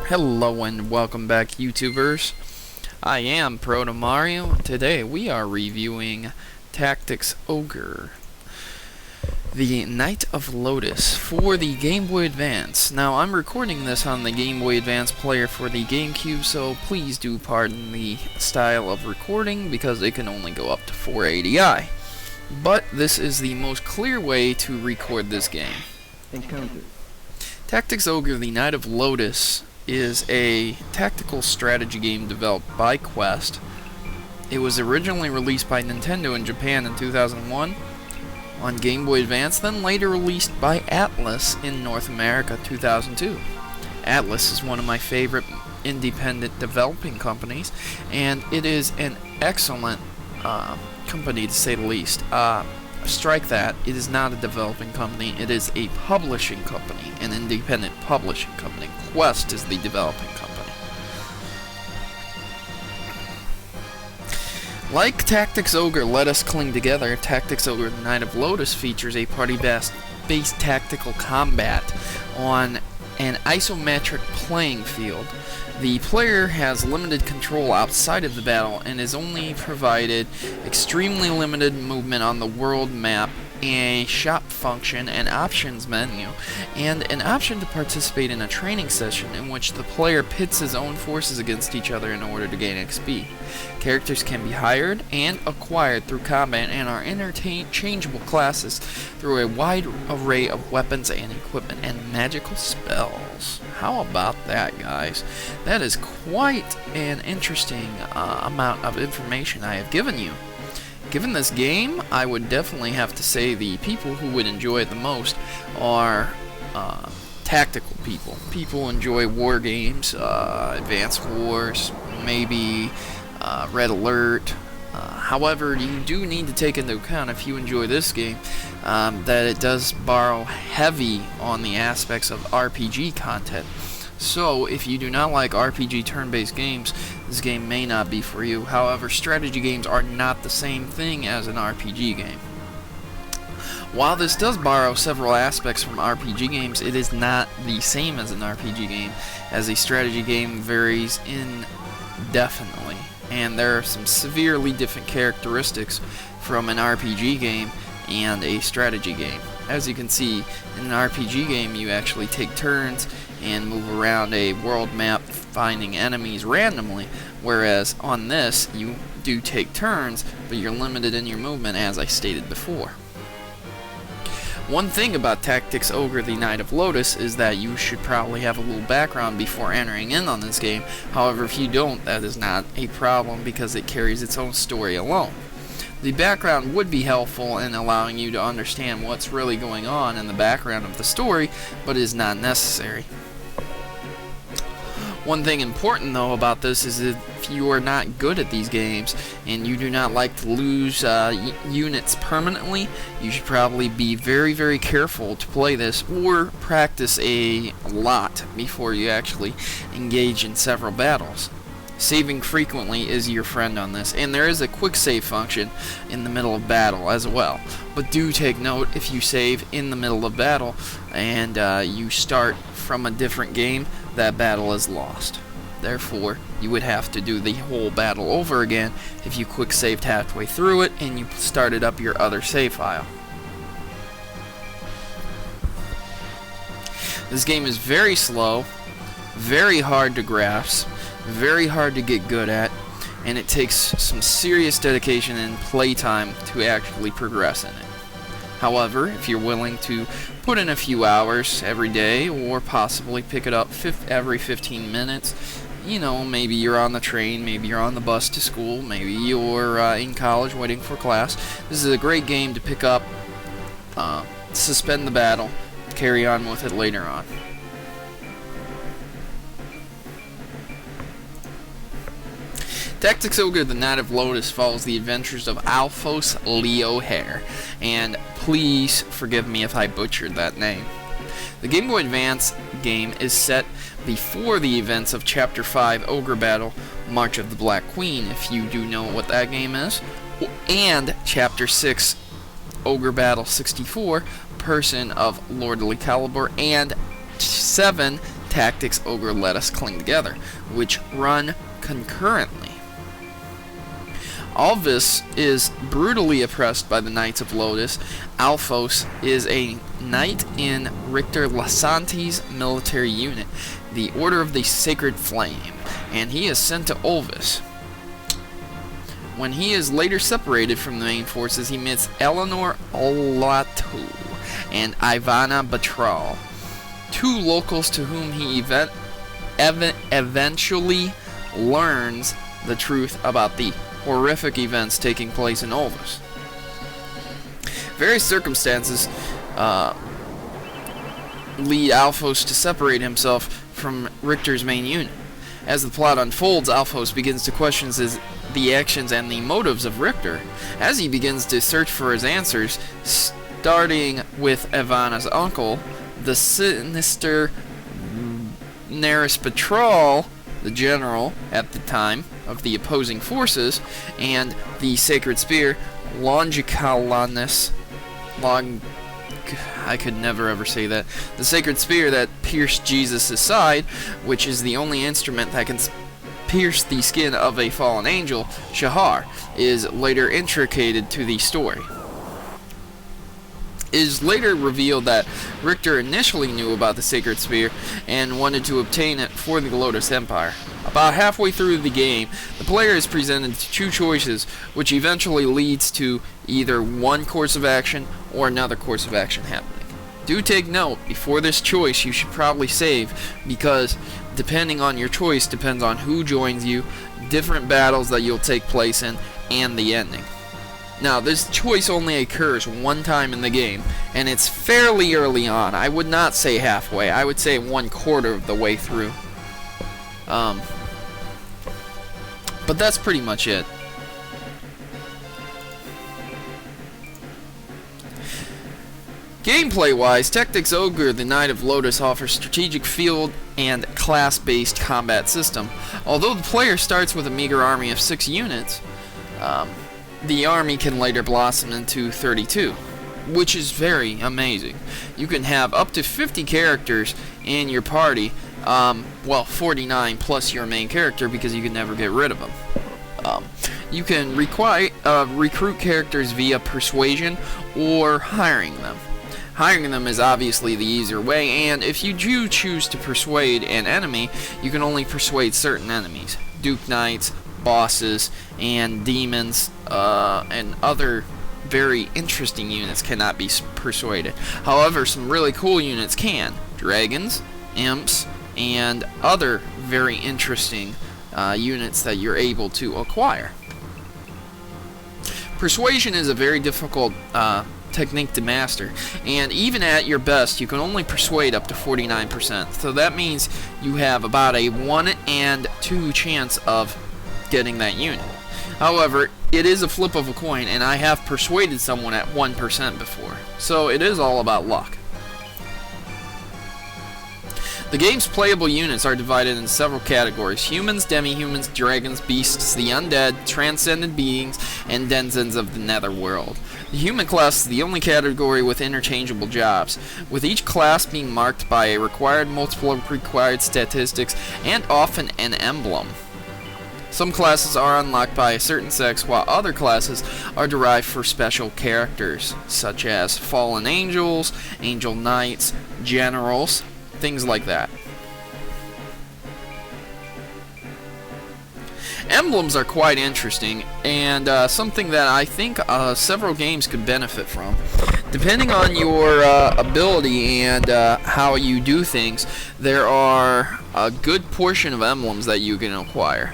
Hello and welcome back, YouTubers. I am Protomario, and today we are reviewing Tactics Ogre, the Knight of Lodis for the Game Boy Advance. Now, I'm recording this on the Game Boy Advance player for the GameCube, so please do pardon the style of recording because it can only go up to 480i. But this is the most clear way to record this game. Encounter. Tactics Ogre, the Knight of Lodis is a tactical strategy game developed by Quest. It was originally released by Nintendo in Japan in 2001 on Game Boy Advance, then later released by Atlas in North America 2002. Atlas is one of my favorite independent developing companies, and it is an excellent company to say the least. Strike that. It is not a developing company. It is a publishing company, an independent publishing company. Quest is the developing company. Like Tactics Ogre, Let Us Cling Together, Tactics Ogre, the Knight of Lodis features a party-based tactical combat on an isometric playing field. The player has limited control outside of the battle and is only provided extremely limited movement on the world map, a shop function, an options menu, and an option to participate in a training session in which the player pits his own forces against each other in order to gain XP. Characters can be hired and acquired through combat and are interchangeable classes through a wide array of weapons and equipment and magical spells. How about that, guys? That is quite an interesting amount of information I have given you. Given this game, I would definitely have to say the people who would enjoy it the most are tactical people. People enjoy war games, Advance Wars, maybe Red Alert. However, you do need to take into account, if you enjoy this game, that it does borrow heavy on the aspects of RPG content. So, if you do not like RPG turn-based games, this game may not be for you. However, strategy games are not the same thing as an RPG game. While this does borrow several aspects from RPG games, it is not the same as an RPG game, as a strategy game varies indefinitely, and there are some severely different characteristics from an RPG game and a strategy game. As you can see, in an RPG game you actually take turns and move around a world map finding enemies randomly, whereas on this you do take turns, but you're limited in your movement, as I stated before. One thing about Tactics Ogre, the Knight of Lodis is that you should probably have a little background before entering in on this game. However, if you don't, that is not a problem because it carries its own story alone. The background would be helpful in allowing you to understand what's really going on in the background of the story, but is not necessary. One thing important though about this is that if you are not good at these games and you do not like to lose units permanently, you should probably be very careful to play this or practice a lot before you actually engage in several battles. Saving frequently is your friend on this, and there is a quick save function in the middle of battle as well. But do take note, if you save in the middle of battle and you start from a different game, that battle is lost. Therefore, you would have to do the whole battle over again if you quick saved halfway through it and you started up your other save file. This game is very slow, very hard to grasp, very hard to get good at, and it takes some serious dedication and playtime to actually progress in it. However, if you're willing to put in a few hours every day, or possibly pick it up every 15 minutes, you know, maybe you're on the train, maybe you're on the bus to school, maybe you're in college waiting for class, this is a great game to pick up, suspend the battle, carry on with it later on. Tactics Ogre, the Knight of Lodis follows the adventures of Alphonse Leo Hare, and please forgive me if I butchered that name. The Game Boy Advance game is set before the events of Chapter 5 Ogre Battle, March of the Black Queen, if you do know what that game is, and Chapter 6 Ogre Battle 64, Person of Lordly Caliber, and 7 Tactics, Ogre, Let Us Cling Together, which run concurrently. Alvis is brutally oppressed by the Knights of Lodis. Alphos is a knight in Richter Lasanti's military unit, the Order of the Sacred Flame, and he is sent to Olvis. When he is later separated from the main forces, he meets Eleanor Olatu and Ivana Batral, two locals to whom he eventually learns the truth about the horrific events taking place in Olvis. Various circumstances lead Alphos to separate himself from Richter's main unit. As the plot unfolds, Alphos begins to question the actions and the motives of Richter. As he begins to search for his answers, starting with Ivana's uncle, the sinister Neris Patrol, the general at the time of the opposing forces, and the Sacred Spear, Longicalanus, I could never ever say that. The Sacred Spear that pierced Jesus' side, which is the only instrument that can pierce the skin of a fallen angel, Shahar, is later intricated to the story. It is later revealed that Richter initially knew about the Sacred Spear and wanted to obtain it for the Lotus Empire. About halfway through the game, the player is presented to two choices, which eventually leads to either one course of action or another course of action happening. Do take note, before this choice you should probably save, because depending on your choice depends on who joins you, different battles that you'll take place in, and the ending. Now, this choice only occurs one time in the game, and it's fairly early on. I would not say halfway. I would say 1/4 of the way through. But that's pretty much it. Gameplay-wise, Tactics Ogre, the Knight of Lodis, offers strategic field and class-based combat system. Although the player starts with a meager army of 6 units, the army can later blossom into 32, which is very amazing. You can have up to 50 characters in your party, 49 plus your main character, because you can never get rid of them. You can recruit characters via Persuasion or hiring them. Hiring them is obviously the easier way, and if you do choose to persuade an enemy, you can only persuade certain enemies. Duke Knights, bosses, and demons, and other very interesting units cannot be persuaded. However, some really cool units can. Dragons, imps, and other very interesting units that you're able to acquire. Persuasion is a very difficult technique to master, and even at your best you can only persuade up to 49%, so that means you have about a 1 and 2 chance of getting that unit. However, it is a flip of a coin, and I have persuaded someone at 1% before, so it is all about luck. The game's playable units are divided into several categories: humans, demi-humans, dragons, beasts, the undead, transcendent beings, and denizens of the netherworld. The human class is the only category with interchangeable jobs, with each class being marked by a required multiple of required statistics and often an emblem. Some classes are unlocked by a certain sex, while other classes are derived for special characters, such as fallen angels, angel knights, generals, things like that. Emblems are quite interesting, and something that I think several games could benefit from. Depending on your ability and how you do things, there are a good portion of emblems that you can acquire.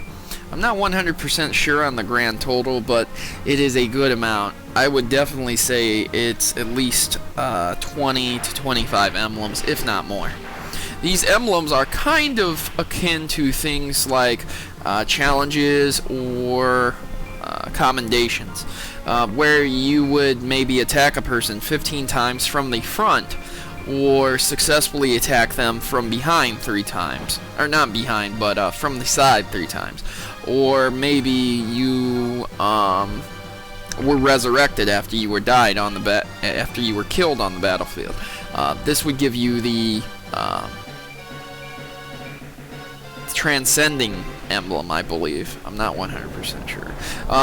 I'm not 100% sure on the grand total, but it is a good amount. I would definitely say it's at least 20 to 25 emblems, if not more. These emblems are kind of akin to things like challenges or commendations, where you would maybe attack a person 15 times from the front, or successfully attack them from behind 3 times. Or not behind, but from the side 3 times. Or maybe you were resurrected after you were after you were killed on the battlefield. This would give you the transcending emblem, I believe. I'm not 100% sure.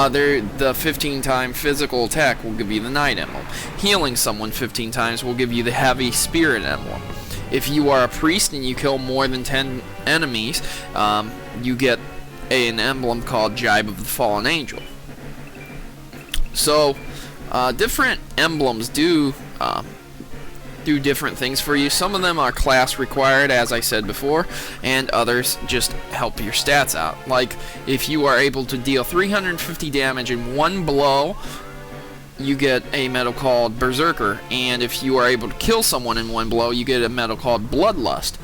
The 15-time physical attack will give you the Knight emblem. Healing someone 15 times will give you the heavy spirit emblem. If you are a priest and you kill more than 10 enemies, you get an emblem called Jibe of the Fallen Angel. So, different emblems do different things for you. Some of them are class required, as I said before, and others just help your stats out. Like, if you are able to deal 350 damage in one blow, you get a medal called Berserker, and if you are able to kill someone in one blow, you get a medal called Bloodlust.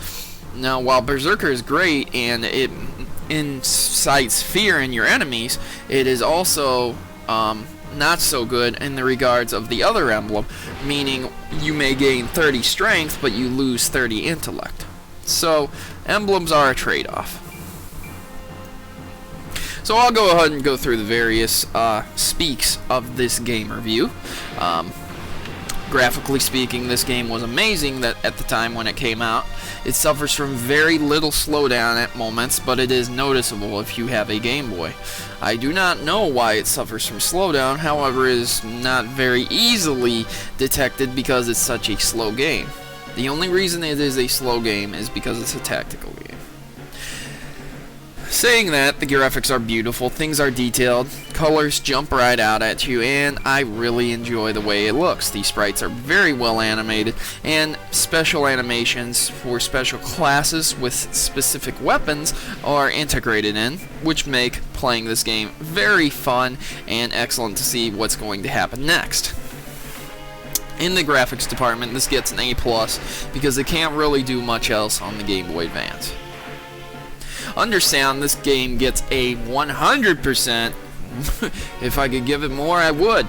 Now, while Berserker is great and it incites fear in your enemies, it is also not so good in the regards of the other emblem, meaning you may gain 30 strength, but you lose 30 intellect. So, emblems are a trade-off. So I'll go ahead and go through the various speaks of this game review. Graphically speaking, this game was amazing at the time when it came out. It suffers from very little slowdown at moments, but it is noticeable if you have a Game Boy. I do not know why it suffers from slowdown, however, it is not very easily detected because it's such a slow game. The only reason it is a slow game is because it's a tactical game. Saying that, the graphics are beautiful, things are detailed, colors jump right out at you, and I really enjoy the way it looks. These sprites are very well animated, and special animations for special classes with specific weapons are integrated in, which make playing this game very fun and excellent to see what's going to happen next. In the graphics department, this gets an A+, because it can't really do much else on the Game Boy Advance. Under sound, this game gets a 100%. If I could give it more, I would.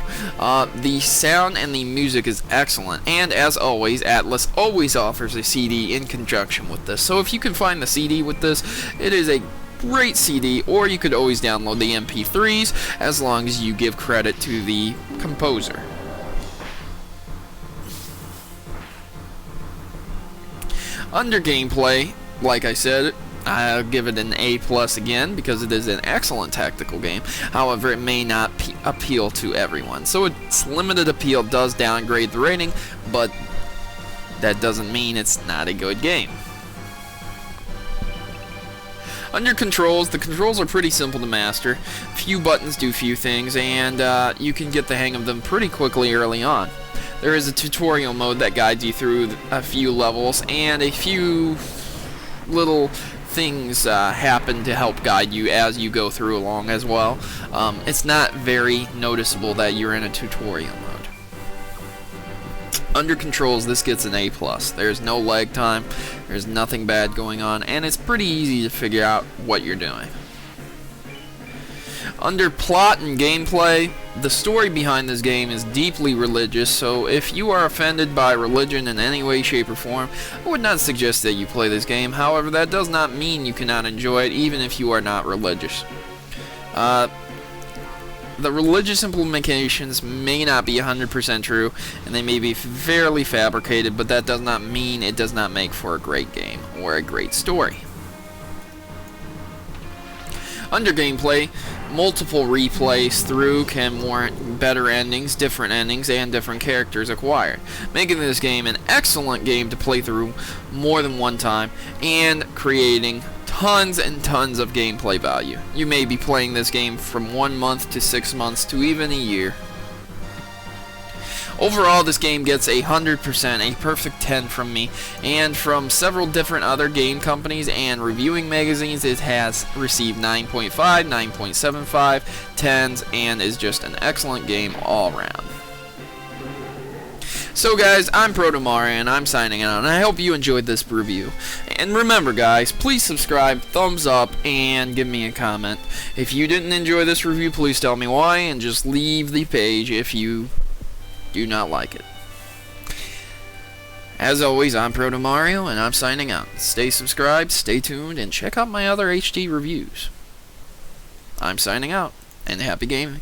The sound and the music is excellent, and as always, Atlas always offers a CD in conjunction with this. So if you can find the CD with this, it is a great CD, or you could always download the MP3s as long as you give credit to the composer. Under gameplay, like I said, I'll give it an A+ again because it is an excellent tactical game. However, it may not appeal to everyone. So its limited appeal does downgrade the rating, but that doesn't mean it's not a good game. Under controls, the controls are pretty simple to master. Few buttons do few things, and you can get the hang of them pretty quickly early on. There is a tutorial mode that guides you through a few levels, and a few little things happen to help guide you as you go through along as well. It's not very noticeable that you're in a tutorial mode. Under controls, this gets an A+. There's no lag time, there's nothing bad going on, and it's pretty easy to figure out what you're doing. Under plot and gameplay, the story behind this game is deeply religious, so if you are offended by religion in any way, shape, or form, I would not suggest that you play this game. However, that does not mean you cannot enjoy it, even if you are not religious. The religious implications may not be 100% true, and they may be fairly fabricated, but that does not mean it does not make for a great game or a great story. Under gameplay, multiple replays through can warrant better endings, different endings, and different characters acquired, making this game an excellent game to play through more than one time, and creating tons and tons of gameplay value. You may be playing this game from 1 month to 6 months to even a year. Overall, this game gets 100%, a perfect 10 from me, and from several different other game companies and reviewing magazines, it has received 9.5, 9.75, 10s, and is just an excellent game all around. So guys, I'm Protomario, and I'm signing out, and I hope you enjoyed this review. And remember guys, please subscribe, thumbs up, and give me a comment. If you didn't enjoy this review, please tell me why, and just leave the page if you do not like it. As always, I'm Protomario, and I'm signing out. Stay subscribed, stay tuned, and check out my other HD reviews. I'm signing out, and happy gaming.